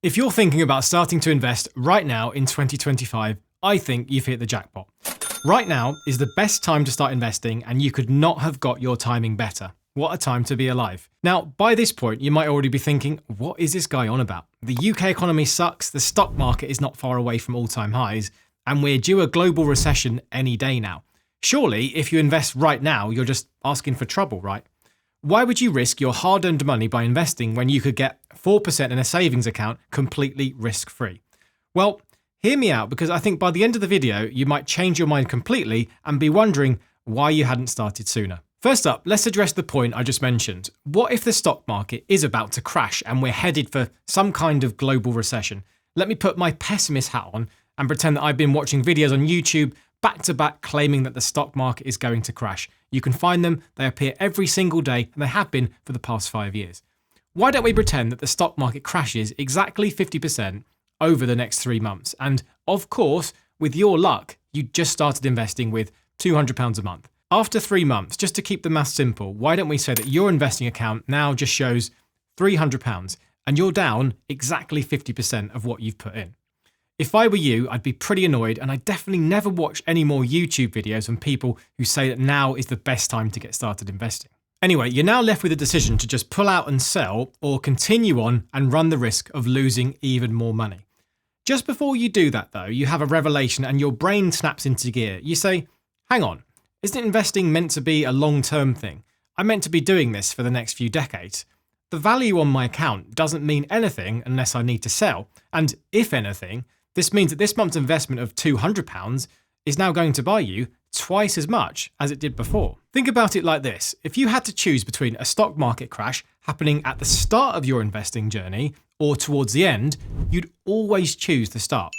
If you're thinking about starting to invest right now in 2025, I think you've hit the jackpot. Right now is the best time to start investing, and you could not have got your timing better. What a time to be alive. Now, by this point, you might already be thinking, what is this guy on about? The UK economy sucks, the stock market is not far away from all-time highs, and we're due a global recession any day now. Surely, if you invest right now, you're just asking for trouble, right? Why would you risk your hard-earned money by investing when you could get 4% in a savings account completely risk-free? Well, hear me out, because I think by the end of the video, you might change your mind completely and be wondering why you hadn't started sooner. First up, let's address the point I just mentioned. What if the stock market is about to crash and we're headed for some kind of global recession? Let me put my pessimist hat on and pretend that I've been watching videos on YouTube back to back claiming that the stock market is going to crash. You can find them, they appear every single day, and they have been for the past 5 years. Why don't we pretend that the stock market crashes exactly 50% over the next 3 months? And of course, with your luck, you just started investing with £200 a month. After 3 months, just to keep the math simple, why don't we say that your investing account now just shows £300 and you're down exactly 50% of what you've put in? If I were you, I'd be pretty annoyed, and I definitely never watch any more YouTube videos from people who say that now is the best time to get started investing. Anyway, you're now left with a decision to just pull out and sell, or continue on and run the risk of losing even more money. Just before you do that though, you have a revelation and your brain snaps into gear. You say, hang on, isn't investing meant to be a long-term thing? I'm meant to be doing this for the next few decades. The value on my account doesn't mean anything unless I need to sell, and if anything, this means that this month's investment of £200 is now going to buy you twice as much as it did before. Think about it like this. If you had to choose between a stock market crash happening at the start of your investing journey or towards the end, you'd always choose the start.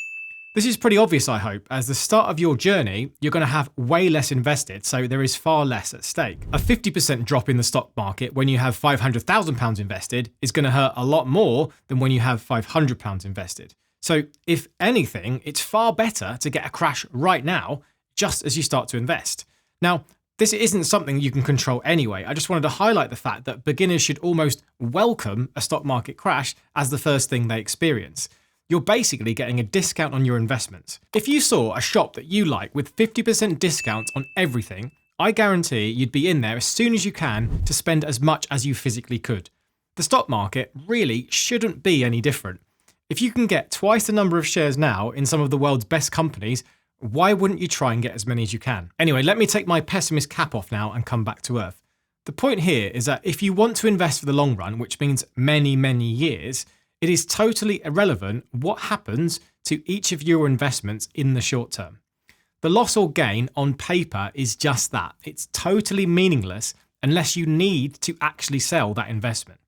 This is pretty obvious, I hope, as the start of your journey, you're going to have way less invested, so there is far less at stake. A 50% drop in the stock market when you have £500,000 invested is going to hurt a lot more than when you have £500 invested. So if anything, it's far better to get a crash right now, just as you start to invest. Now, this isn't something you can control anyway. I just wanted to highlight the fact that beginners should almost welcome a stock market crash as the first thing they experience. You're basically getting a discount on your investments. If you saw a shop that you like with 50% discounts on everything, I guarantee you'd be in there as soon as you can to spend as much as you physically could. The stock market really shouldn't be any different. If you can get twice the number of shares now in some of the world's best companies, why wouldn't you try and get as many as you can? Anyway, let me take my pessimist cap off now and come back to earth. The point here is that if you want to invest for the long run, which means many, many years, it is totally irrelevant what happens to each of your investments in the short term. The loss or gain on paper is just that. It's totally meaningless unless you need to actually sell that investment.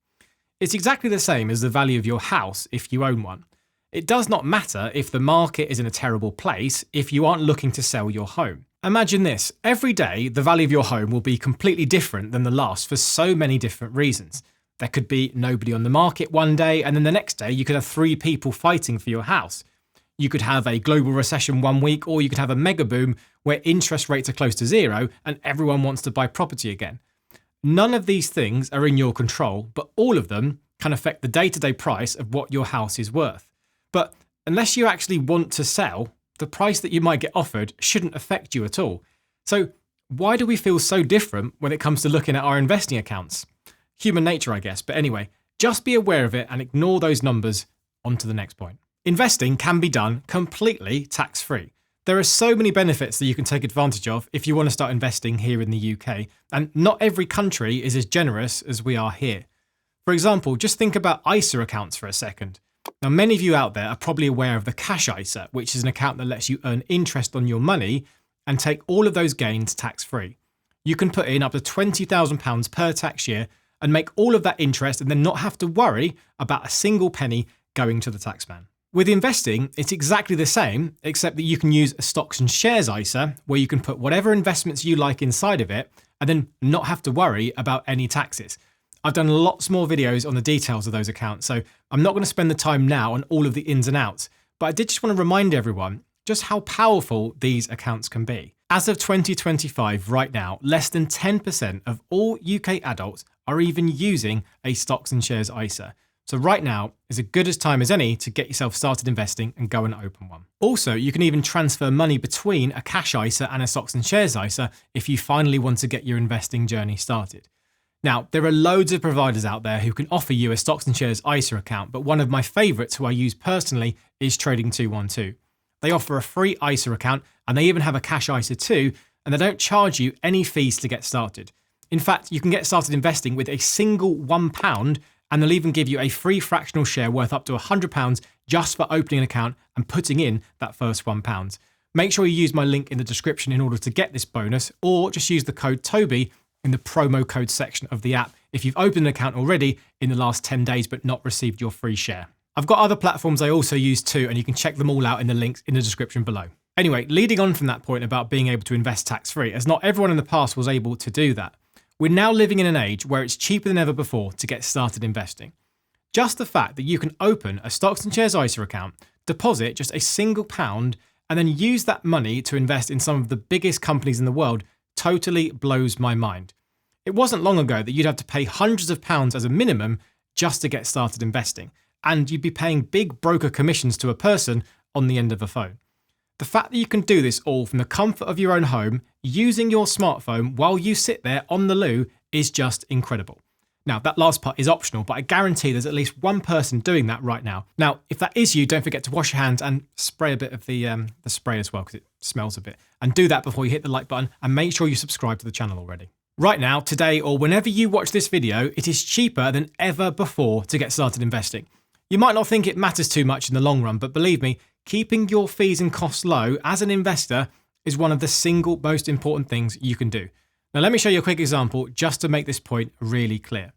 It's exactly the same as the value of your house if you own one. It does not matter if the market is in a terrible place if you aren't looking to sell your home. Imagine this, every day the value of your home will be completely different than the last for so many different reasons. There could be nobody on the market one day, and then the next day you could have 3 people fighting for your house. You could have a global recession one week, or you could have a mega boom where interest rates are close to zero and everyone wants to buy property again. None of these things are in your control, but all of them can affect the day-to-day price of what your house is worth. But unless you actually want to sell, the price that you might get offered shouldn't affect you at all. So why do we feel so different when it comes to looking at our investing accounts? Human nature, I guess. But anyway, just be aware of it and ignore those numbers. On to the next point. Investing can be done completely tax-free. There are so many benefits that you can take advantage of if you want to start investing here in the UK, and not every country is as generous as we are here. For example, just think about ISA accounts for a second. Now, many of you out there are probably aware of the Cash ISA, which is an account that lets you earn interest on your money and take all of those gains tax-free. You can put in up to £20,000 per tax year and make all of that interest and then not have to worry about a single penny going to the taxman. With investing, it's exactly the same, except that you can use a stocks and shares ISA, where you can put whatever investments you like inside of it and then not have to worry about any taxes. I've done lots more videos on the details of those accounts, so I'm not going to spend the time now on all of the ins and outs, but I did just want to remind everyone just how powerful these accounts can be. As of 2025 right now, less than 10% of all UK adults are even using a stocks and shares ISA. So right now is as good a time as any to get yourself started investing and go and open one. Also, you can even transfer money between a cash ISA and a stocks and shares ISA if you finally want to get your investing journey started. Now, there are loads of providers out there who can offer you a stocks and shares ISA account, but one of my favorites who I use personally is Trading 212. They offer a free ISA account and they even have a cash ISA too, and they don't charge you any fees to get started. In fact, you can get started investing with a single £1, and they'll even give you a free fractional share worth up to £100 just for opening an account and putting in that first £1. Make sure you use my link in the description in order to get this bonus, or just use the code Toby in the promo code section of the app if you've opened an account already in the last 10 days but not received your free share. I've got other platforms I also use too, and you can check them all out in the links in the description below. Anyway, leading on from that point about being able to invest tax-free, as not everyone in the past was able to do that, we're now living in an age where it's cheaper than ever before to get started investing. Just the fact that you can open a stocks and shares ISA account, deposit just a single £1, and then use that money to invest in some of the biggest companies in the world totally blows my mind. It wasn't long ago that you'd have to pay hundreds of pounds as a minimum just to get started investing, and you'd be paying big broker commissions to a person on the end of a phone. The fact that you can do this all from the comfort of your own home, using your smartphone while you sit there on the loo, is just incredible. Now, that last part is optional, but I guarantee there's at least one person doing that right now. Now, if that is you, don't forget to wash your hands and spray a bit of the spray as well, because it smells a bit. And do that before you hit the like button, and make sure you subscribe to the channel already. Right now, today, or whenever you watch this video, it is cheaper than ever before to get started investing. You might not think it matters too much in the long run, but believe me, keeping your fees and costs low as an investor is one of the single most important things you can do. Now, let me show you a quick example just to make this point really clear.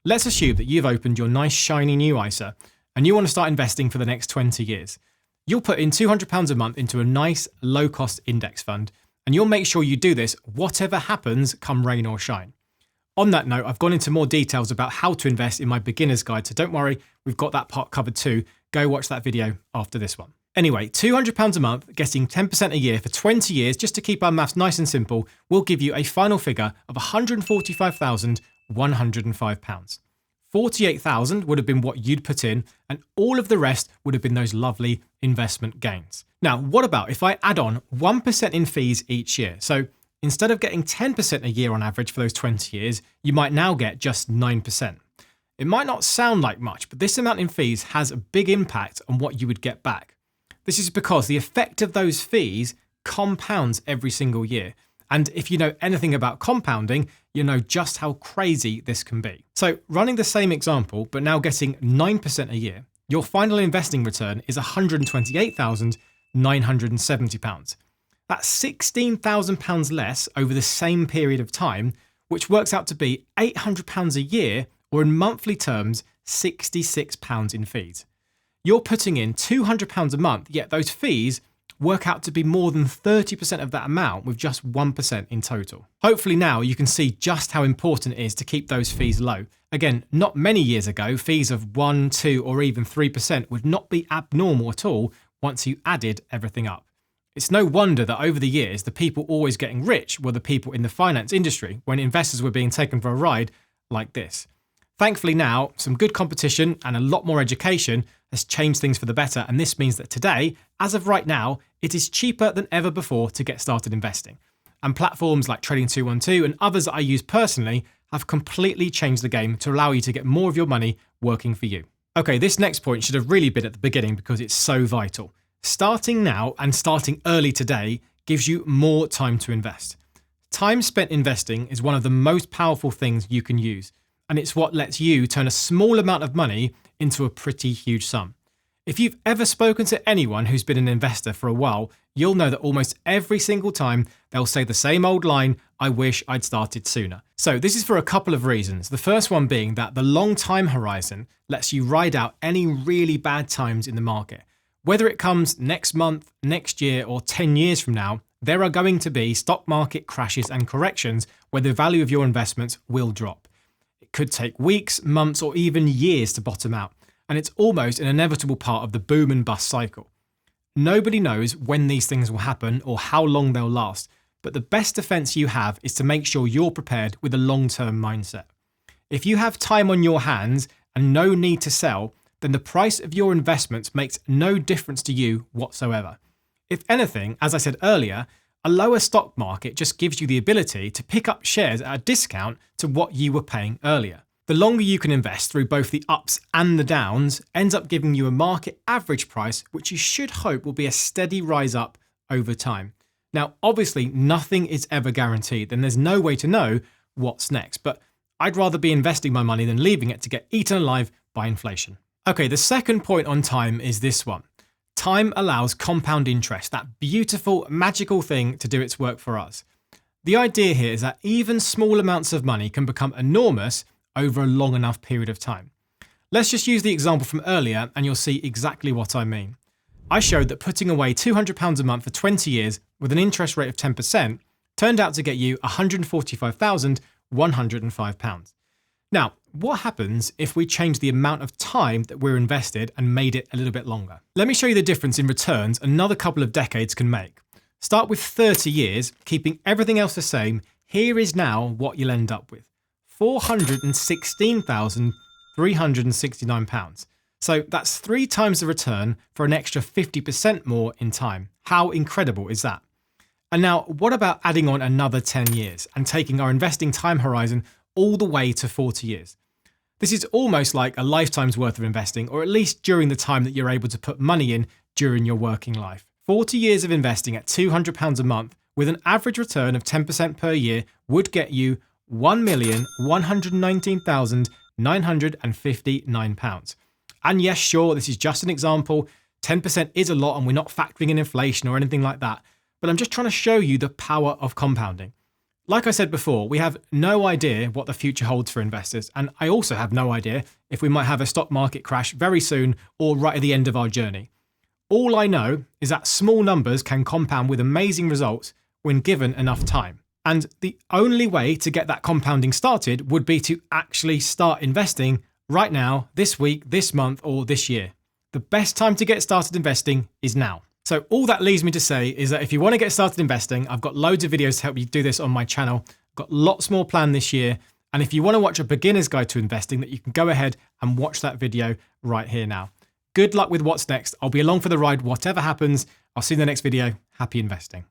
Let's assume that you've opened your nice shiny new ISA and you want to start investing for the next 20 years. You'll put in £200 a month into a nice low-cost index fund, and you'll make sure you do this whatever happens come rain or shine. On that note, I've gone into more details about how to invest in my beginner's guide, so don't worry, we've got that part covered too. Go watch that video after this one. Anyway, £200 a month, getting 10% a year for 20 years, just to keep our maths nice and simple, will give you a final figure of £145,105. 48,000 would have been what you'd put in, and all of the rest would have been those lovely investment gains. Now, what about if I add on 1% in fees each year? So instead of getting 10% a year on average for those 20 years, you might now get just 9%. It might not sound like much, but this amount in fees has a big impact on what you would get back. This is because the effect of those fees compounds every single year. And if you know anything about compounding, you know just how crazy this can be. So running the same example, but now getting 9% a year, your final investing return is £128,970. That's £16,000 less over the same period of time, which works out to be £800 a year, or in monthly terms, £66 in fees. You're putting in £200 a month, yet those fees work out to be more than 30% of that amount with just 1% in total. Hopefully now you can see just how important it is to keep those fees low. Again, not many years ago, fees of 1, 2, or even 3% would not be abnormal at all once you added everything up. It's no wonder that over the years, the people always getting rich were the people in the finance industry when investors were being taken for a ride like this. Thankfully now, some good competition and a lot more education has changed things for the better, and this means that today, as of right now, it is cheaper than ever before to get started investing. And platforms like Trading 212 and others that I use personally have completely changed the game to allow you to get more of your money working for you. Okay, this next point should have really been at the beginning because it's so vital. Starting now and starting early today gives you more time to invest. Time spent investing is one of the most powerful things you can use, and it's what lets you turn a small amount of money into a pretty huge sum. If you've ever spoken to anyone who's been an investor for a while, you'll know that almost every single time they'll say the same old line, "I wish I'd started sooner." So this is for a couple of reasons. The first one being that the long time horizon lets you ride out any really bad times in the market. Whether it comes next month, next year, or 10 years from now, there are going to be stock market crashes and corrections where the value of your investments will drop. It could take weeks, months, or even years to bottom out, and it's almost an inevitable part of the boom and bust cycle. Nobody knows when these things will happen or how long they'll last, but the best defense you have is to make sure you're prepared with a long-term mindset. If you have time on your hands and no need to sell, then the price of your investments makes no difference to you whatsoever. If anything, as I said earlier, a lower stock market just gives you the ability to pick up shares at a discount to what you were paying earlier. The longer you can invest through both the ups and the downs ends up giving you a market average price, which you should hope will be a steady rise up over time. Now, obviously, nothing is ever guaranteed, and there's no way to know what's next, but I'd rather be investing my money than leaving it to get eaten alive by inflation. Okay, the second point on time is this one. Time allows compound interest, that beautiful, magical thing to do its work for us. The idea here is that even small amounts of money can become enormous over a long enough period of time. Let's just use the example from earlier and you'll see exactly what I mean. I showed that putting away £200 a month for 20 years with an interest rate of 10% turned out to get you £145,105. Now, what happens if we change the amount of time that we're invested and made it a little bit longer? Let me show you the difference in returns another couple of decades can make. Start with 30 years, keeping everything else the same. Here is now what you'll end up with. £416,369. So that's 3 times the return for an extra 50% more in time. How incredible is that? And now, what about adding on another 10 years and taking our investing time horizon all the way to 40 years? This is almost like a lifetime's worth of investing, or at least during the time that you're able to put money in during your working life. 40 years of investing at £200 a month with an average return of 10% per year would get you £1,119,959. And yes, sure, this is just an example. 10% is a lot and we're not factoring in inflation or anything like that. But I'm just trying to show you the power of compounding. Like I said before, we have no idea what the future holds for investors. And I also have no idea if we might have a stock market crash very soon or right at the end of our journey. All I know is that small numbers can compound with amazing results when given enough time. And the only way to get that compounding started would be to actually start investing right now, this week, this month, or this year. The best time to get started investing is now. So all that leaves me to say is that if you want to get started investing, I've got loads of videos to help you do this on my channel. I've got lots more planned this year. And if you want to watch a beginner's guide to investing, that you can go ahead and watch that video right here now. Good luck with what's next. I'll be along for the ride, whatever happens. I'll see you in the next video. Happy investing.